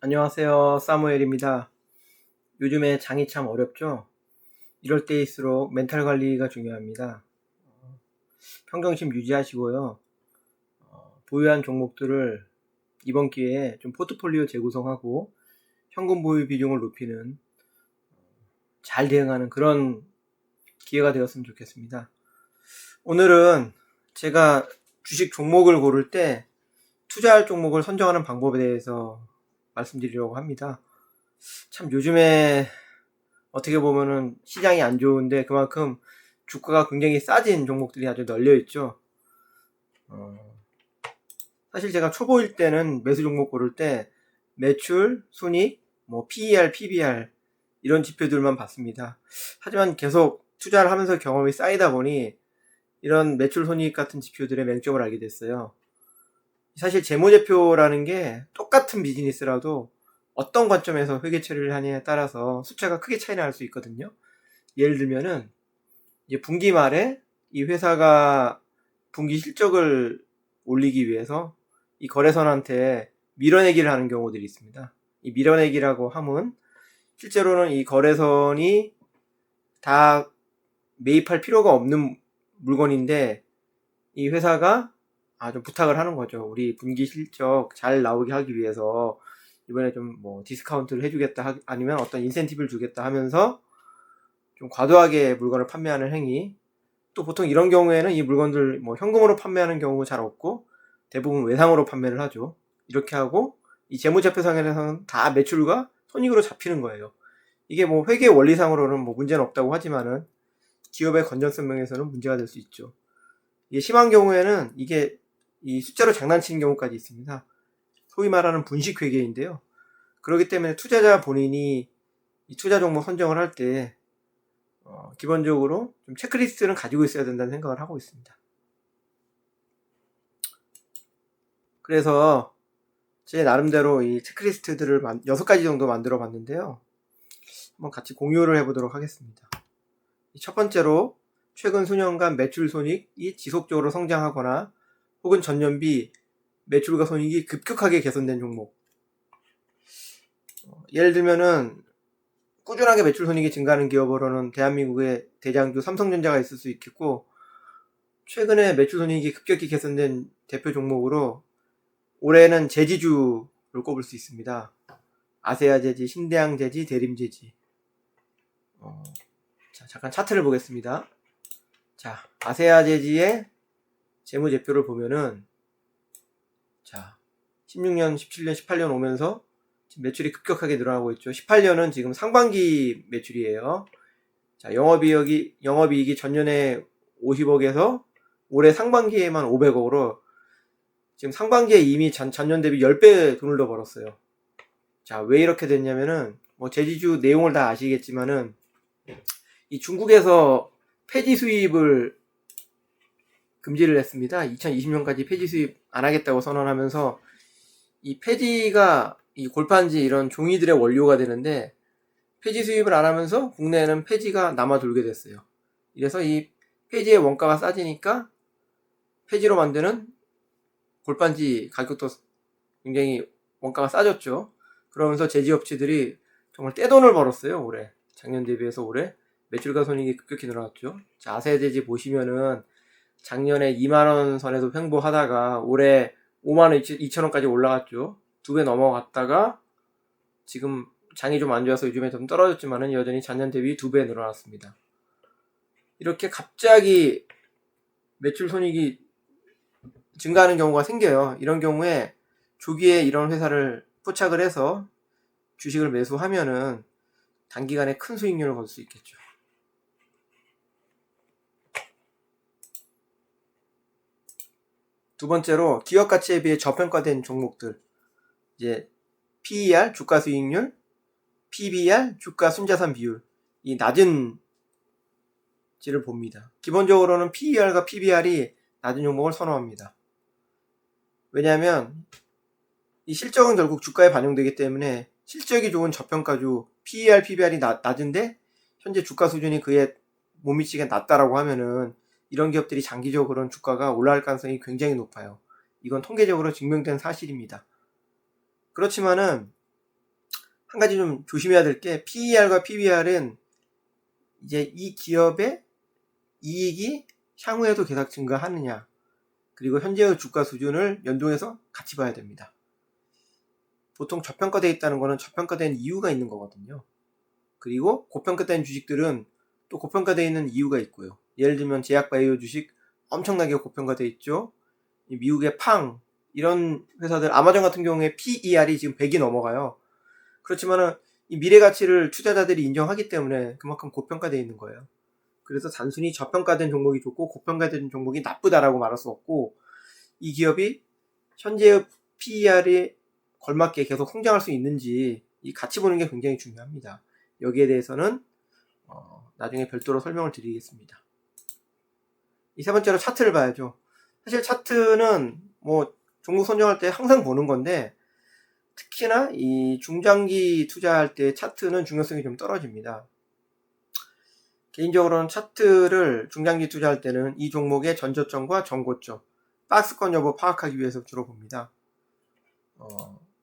안녕하세요. 사무엘입니다. 요즘에 장이 참 어렵죠? 이럴 때일수록 멘탈 관리가 중요합니다. 평정심 유지하시고요. 보유한 종목들을 이번 기회에 좀 포트폴리오 재구성하고 현금 보유 비중을 높이는 잘 대응하는 그런 기회가 되었으면 좋겠습니다. 오늘은 제가 주식 종목을 고를 때 투자할 종목을 선정하는 방법에 대해서 말씀드리려고 합니다. 참 요즘에 어떻게 보면은 시장이 안 좋은데 그만큼 주가가 굉장히 싸진 종목들이 아주 널려 있죠. 사실 제가 초보일 때는 매수 종목 고를 때 매출, 순익, PER, PBR 이런 지표들만 봤습니다. 하지만 계속 투자를 하면서 경험이 쌓이다 보니 이런 매출, 손익 같은 지표들의 맹점을 알게 됐어요. 사실 재무제표라는 게 똑같은 비즈니스라도 어떤 관점에서 회계 처리를 하느냐에 따라서 숫자가 크게 차이 날 수 있거든요. 예를 들면은 이제 분기 말에 이 회사가 분기 실적을 올리기 위해서 이 거래선한테 밀어내기를 하는 경우들이 있습니다. 이 밀어내기라고 함은 실제로는 이 거래선이 다 매입할 필요가 없는 물건인데 이 회사가 좀 부탁을 하는 거죠. 우리 분기 실적 잘 나오게 하기 위해서 이번에 좀 디스카운트를 해주겠다, 아니면 어떤 인센티브를 주겠다 하면서 좀 과도하게 물건을 판매하는 행위. 또 보통 이런 경우에는 이 물건들 현금으로 판매하는 경우가 잘 없고 대부분 외상으로 판매를 하죠. 이렇게 하고 이 재무제표상에서는 다 매출과 손익으로 잡히는 거예요. 이게 회계 원리상으로는 문제는 없다고 하지만은 기업의 건전성 면에서는 문제가 될 수 있죠. 이게 심한 경우에는 이게 이 숫자로 장난치는 경우까지 있습니다. 소위 말하는 분식회계인데요. 그렇기 때문에 투자자 본인이 이 투자 종목 선정을 할 때 기본적으로 좀 체크리스트는 가지고 있어야 된다는 생각을 하고 있습니다. 그래서 제 나름대로 이 체크리스트들을 6가지 정도 만들어 봤는데요. 한번 같이 공유를 해보도록 하겠습니다. 첫 번째로 최근 수년간 매출 손익이 지속적으로 성장하거나 혹은 전년비 매출과 손익이 급격하게 개선된 종목. 예를 들면은 꾸준하게 매출 손익이 증가하는 기업으로는 대한민국의 대장주 삼성전자가 있을 수 있겠고, 최근에 매출 손익이 급격히 개선된 대표 종목으로 올해는 제지주를 꼽을 수 있습니다. 아세아제지, 신대양제지, 대림제지. 자, 잠깐 차트를 보겠습니다. 자, 아세아제지의 재무제표를 보면은, 자, 16년, 17년, 18년 오면서 지금 매출이 급격하게 늘어나고 있죠. 18년은 지금 상반기 매출이에요. 자, 영업이익이 전년에 50억에서 올해 상반기에만 500억으로 지금 상반기에 이미 전년 대비 10배 돈을 더 벌었어요. 자, 왜 이렇게 됐냐면은 제지주 내용을 다 아시겠지만은 이 중국에서 폐지 수입을 금지를 했습니다. 2020년까지 폐지 수입 안 하겠다고 선언하면서 이 폐지가 이 골판지 이런 종이들의 원료가 되는데 폐지 수입을 안 하면서 국내에는 폐지가 남아 돌게 됐어요. 이래서 이 폐지의 원가가 싸지니까 폐지로 만드는 골판지 가격도 굉장히 원가가 싸졌죠. 그러면서 제지업체들이 정말 떼돈을 벌었어요. 올해 작년 대비해서 올해 매출과 손익이 급격히 늘어났죠. 자, 아세제지 보시면은 작년에 2만원 선에서 횡보하다가 올해 5만 2천원까지 올라갔죠. 2배 넘어갔다가 지금 장이 좀 안 좋아서 요즘에 좀 떨어졌지만은 여전히 작년 대비 2배 늘어났습니다. 이렇게 갑자기 매출 손익이 증가하는 경우가 생겨요. 이런 경우에 조기에 이런 회사를 포착을 해서 주식을 매수하면은 단기간에 큰 수익률을 거둘 수 있겠죠. 두 번째로 기업 가치에 비해 저평가된 종목들, 이제 PER 주가 수익률, PBR 주가 순자산 비율, 이 낮은 지를 봅니다. 기본적으로는 PER과 PBR이 낮은 종목을 선호합니다. 왜냐하면 이 실적은 결국 주가에 반영되기 때문에 실적이 좋은 저평가주 PER, PBR이 낮은데 현재 주가 수준이 그에 못 미치게 낮다라고 하면은 이런 기업들이 장기적으로는 주가가 올라갈 가능성이 굉장히 높아요. 이건 통계적으로 증명된 사실입니다. 그렇지만은 한 가지 좀 조심해야 될 게 PER과 PBR은 이제 이 기업의 이익이 향후에도 계속 증가하느냐, 그리고 현재의 주가 수준을 연동해서 같이 봐야 됩니다. 보통 저평가되어 있다는 거는 저평가된 이유가 있는 거거든요. 그리고 고평가된 주식들은 또 고평가되어 있는 이유가 있고요. 예를 들면 제약바이오 주식 엄청나게 고평가되어 있죠. 미국의 팡 이런 회사들, 아마존 같은 경우에 PER이 지금 100이 넘어가요. 그렇지만은 이 미래 가치를 투자자들이 인정하기 때문에 그만큼 고평가되어 있는 거예요. 그래서 단순히 저평가된 종목이 좋고 고평가된 종목이 나쁘다라고 말할 수 없고, 이 기업이 현재의 PER에 걸맞게 계속 성장할 수 있는지 이 같이 보는 게 굉장히 중요합니다. 여기에 대해서는 나중에 별도로 설명을 드리겠습니다. 이 세 번째로 차트를 봐야죠. 사실 차트는 뭐 종목 선정할 때 항상 보는 건데, 특히나 이 중장기 투자할 때 차트는 중요성이 좀 떨어집니다. 개인적으로는 차트를 중장기 투자할 때는 이 종목의 전저점과 전고점, 박스권 여부 파악하기 위해서 주로 봅니다.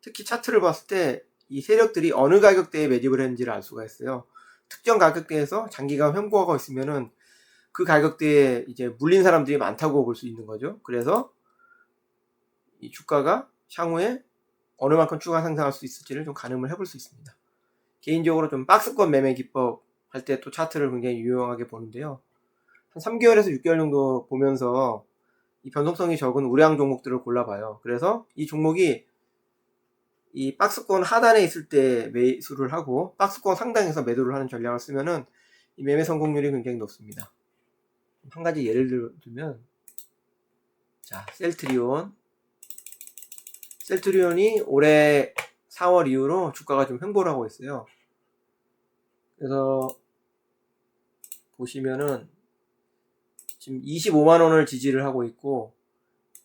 특히 차트를 봤을 때 이 세력들이 어느 가격대에 매집을 했는지를 알 수가 있어요. 특정 가격대에서 장기간 횡보하고 있으면은 그 가격대에 이제 물린 사람들이 많다고 볼 수 있는 거죠. 그래서 이 주가가 향후에 어느 만큼 추가 상승할 수 있을지를 좀 가늠을 해볼 수 있습니다. 개인적으로 좀 박스권 매매 기법 할 때 또 차트를 굉장히 유용하게 보는데요. 한 3개월에서 6개월 정도 보면서 이 변동성이 적은 우량 종목들을 골라봐요. 그래서 이 종목이 이 박스권 하단에 있을 때 매수를 하고 박스권 상단에서 매도를 하는 전략을 쓰면은 이 매매 성공률이 굉장히 높습니다. 한 가지 예를 들면, 자, 셀트리온이 올해 4월 이후로 주가가 좀 횡보를 하고 있어요. 그래서 보시면은 지금 25만원을 지지를 하고 있고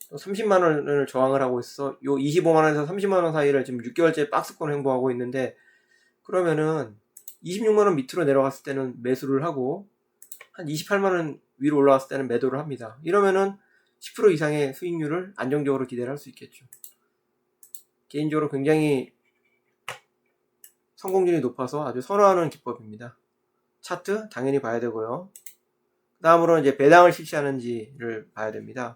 또 30만원을 저항을 하고 있어. 요 25만원에서 30만원 사이를 지금 6개월째 박스권 횡보하고 있는데, 그러면은 26만원 밑으로 내려갔을 때는 매수를 하고 한 28만원 위로 올라갔을 때는 매도를 합니다. 이러면은 10% 이상의 수익률을 안정적으로 기대를 할 수 있겠죠. 개인적으로 굉장히 성공률이 높아서 아주 선호하는 기법입니다. 차트 당연히 봐야 되고요. 다음으로 이제 배당을 실시하는지를 봐야 됩니다.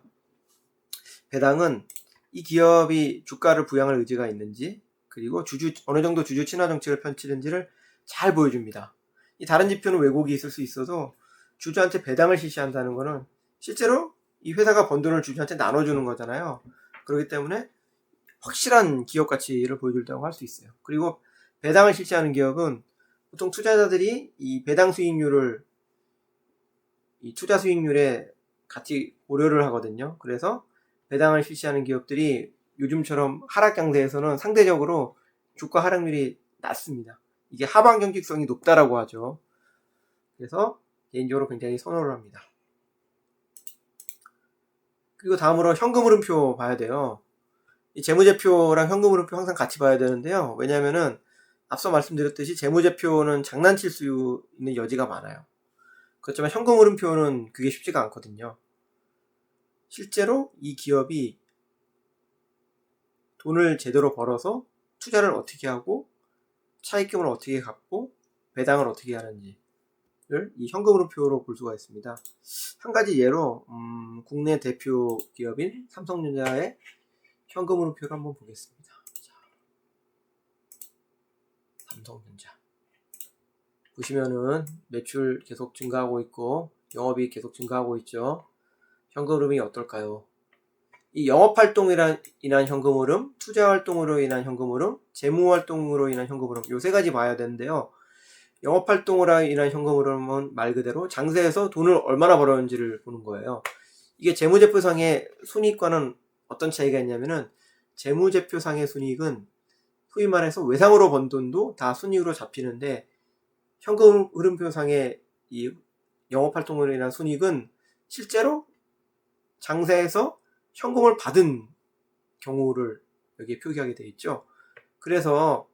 배당은 이 기업이 주가를 부양할 의지가 있는지, 그리고 어느 정도 주주 친화 정책을 펼치는지를 잘 보여줍니다. 이 다른 지표는 왜곡이 있을 수 있어도 주주한테 배당을 실시한다는 거는 실제로 이 회사가 번 돈을 주주한테 나눠주는 거잖아요. 그렇기 때문에 확실한 기업 가치를 보여준다고 할 수 있어요. 그리고 배당을 실시하는 기업은 보통 투자자들이 이 배당 수익률을 이 투자 수익률에 같이 고려를 하거든요. 그래서 배당을 실시하는 기업들이 요즘처럼 하락 양세에서는 상대적으로 주가 하락률이 낮습니다. 이게 하방 경직성이 높다라고 하죠. 그래서 개인적으로 굉장히 선호를 합니다. 그리고 다음으로 현금 흐름표 봐야 돼요. 이 재무제표랑 현금 흐름표 항상 같이 봐야 되는데요. 왜냐면은 앞서 말씀드렸듯이 재무제표는 장난칠 수 있는 여지가 많아요. 그렇지만 현금 흐름표는 그게 쉽지가 않거든요. 실제로 이 기업이 돈을 제대로 벌어서 투자를 어떻게 하고 차익금을 어떻게 갚고 배당을 어떻게 하는지를 이 현금 흐름표로 볼 수가 있습니다. 한 가지 예로 국내 대표 기업인 삼성전자의 현금 흐름표를 한번 보겠습니다. 자, 삼성전자 보시면은 매출 계속 증가하고 있고 영업이익 계속 증가하고 있죠. 현금 흐름이 어떨까요? 이 영업활동으로 인한 현금 흐름, 투자활동으로 인한 현금 흐름, 재무활동으로 인한 현금 흐름, 요 세 가지 봐야 되는데요. 영업활동으로 인한 현금 흐름은 말 그대로 장세에서 돈을 얼마나 벌었는지를 보는 거예요. 이게 재무제표상의 순이익과는 어떤 차이가 있냐면은, 재무제표상의 순이익은 소위 말해서 외상으로 번 돈도 다 순이익으로 잡히는데, 현금 흐름표상의 이 영업활동으로 인한 순이익은 실제로 장세에서 현금을 받은 경우를 여기에 표기하게 되어 있죠. 그래서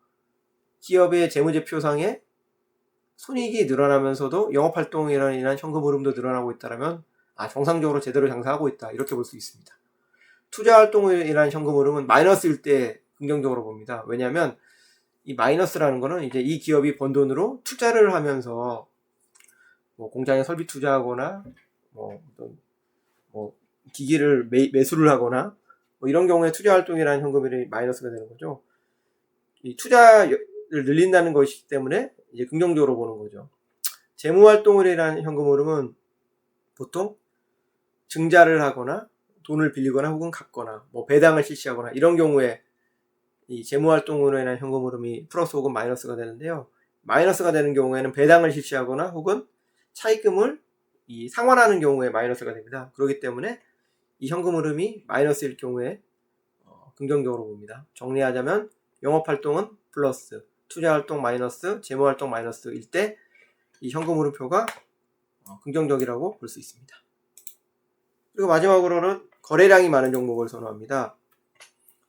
기업의 재무제표상에 손익이 늘어나면서도 영업활동으로 인한 현금 흐름도 늘어나고 있다면 정상적으로 제대로 장사하고 있다, 이렇게 볼 수 있습니다. 투자활동으로 인한 현금 흐름은 마이너스일 때 긍정적으로 봅니다. 왜냐하면 이 마이너스라는 거는 이제 이 기업이 번 돈으로 투자를 하면서 뭐 공장에 설비 투자하거나 뭐 기기를 매수를 하거나 뭐 이런 경우에 투자 활동이라는 현금이 마이너스가 되는 거죠. 이 투자를 늘린다는 것이기 때문에 이제 긍정적으로 보는 거죠. 재무 활동을이라는 현금 흐름은 보통 증자를 하거나 돈을 빌리거나 혹은 갚거나 뭐 배당을 실시하거나 이런 경우에 이 재무 활동으로 인한 현금 흐름이 플러스 혹은 마이너스가 되는데요. 마이너스가 되는 경우에는 배당을 실시하거나 혹은 차입금을 상환하는 경우에 마이너스가 됩니다. 그렇기 때문에 이 현금 흐름이 마이너스일 경우에 긍정적으로 봅니다. 정리하자면 영업활동은 플러스, 투자활동 마이너스, 재무활동 마이너스일 때 이 현금 흐름표가 긍정적이라고 볼 수 있습니다. 그리고 마지막으로는 거래량이 많은 종목을 선호합니다.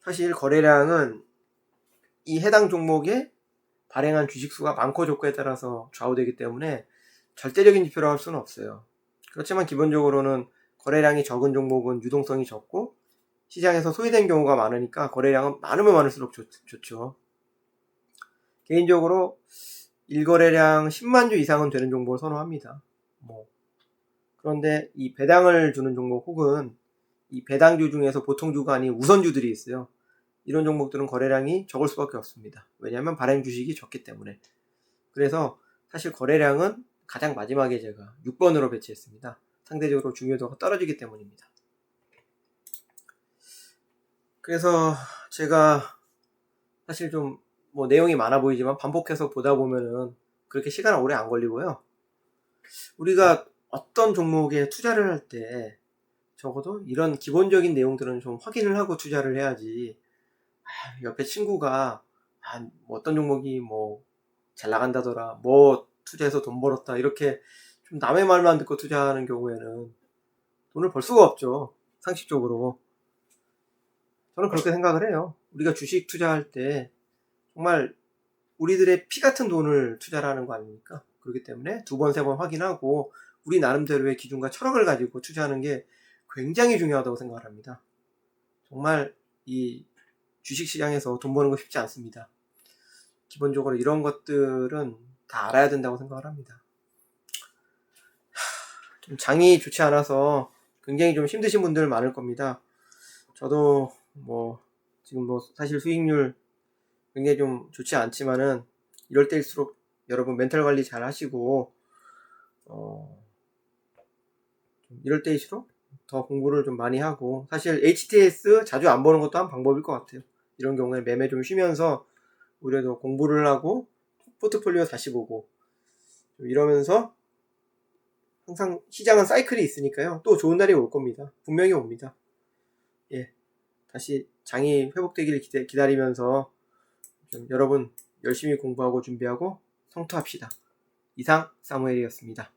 사실 거래량은 이 해당 종목에 발행한 주식수가 많고 적고에 따라서 좌우되기 때문에 절대적인 지표라고 할 수는 없어요. 그렇지만 기본적으로는 거래량이 적은 종목은 유동성이 적고 시장에서 소외된 경우가 많으니까 거래량은 많으면 많을수록 좋죠. 개인적으로 일거래량 10만 주 이상은 되는 종목을 선호합니다. 그런데 이 배당을 주는 종목 혹은 이 배당주 중에서 보통주가 아닌 우선주들이 있어요. 이런 종목들은 거래량이 적을 수밖에 없습니다. 왜냐하면 발행 주식이 적기 때문에. 그래서 사실 거래량은 가장 마지막에 제가 6번으로 배치했습니다. 상대적으로 중요도가 떨어지기 때문입니다. 그래서 제가 사실 좀 내용이 많아 보이지만 반복해서 보다 보면은 그렇게 시간 오래 안 걸리고요. 우리가 어떤 종목에 투자를 할 때 적어도 이런 기본적인 내용들은 좀 확인을 하고 투자를 해야지. 옆에 친구가 어떤 종목이 잘 나간다더라, 투자해서 돈 벌었다, 이렇게 좀 남의 말만 듣고 투자하는 경우에는 돈을 벌 수가 없죠. 상식적으로. 저는 그렇게 생각을 해요. 우리가 주식 투자할 때 정말 우리들의 피 같은 돈을 투자를 하는 거 아닙니까? 그렇기 때문에 2번, 3번 확인하고 우리 나름대로의 기준과 철학을 가지고 투자하는 게 굉장히 중요하다고 생각을 합니다. 정말 이 주식시장에서 돈 버는 거 쉽지 않습니다. 기본적으로 이런 것들은 다 알아야 된다고 생각을 합니다. 좀 장이 좋지 않아서 굉장히 좀 힘드신 분들 많을 겁니다. 저도 지금 사실 수익률 굉장히 좀 좋지 않지만은 이럴 때일수록 여러분 멘탈 관리 잘 하시고 이럴 때일수록 더 공부를 좀 많이 하고, 사실 HTS 자주 안 보는 것도 한 방법일 것 같아요. 이런 경우에 매매 좀 쉬면서 우리도 공부를 하고 포트폴리오 다시 보고 이러면서, 항상 시장은 사이클이 있으니까요. 또 좋은 날이 올 겁니다. 분명히 옵니다. 다시 장이 회복되기를 기다리면서 좀 여러분 열심히 공부하고 준비하고 성투합시다. 이상 사무엘이었습니다.